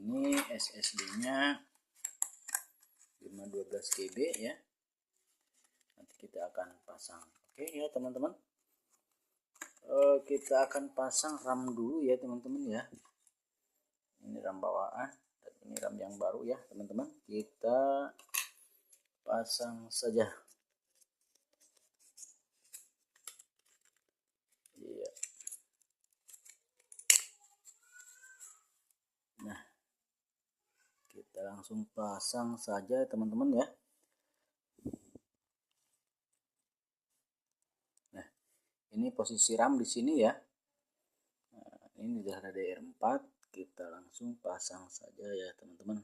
Ini SSD-nya 512 GB ya. Nanti kita akan pasang. Oke ya teman-teman. Kita akan pasang RAM dulu ya teman-teman ya. Ini RAM bawaan dan ini RAM yang baru ya teman-teman. Kita pasang saja. Iya. Nah, kita langsung pasang saja teman-teman ya. Nah, ini posisi RAM di sini ya. Nah, ini udah ada DR4, kita langsung pasang saja ya teman-teman.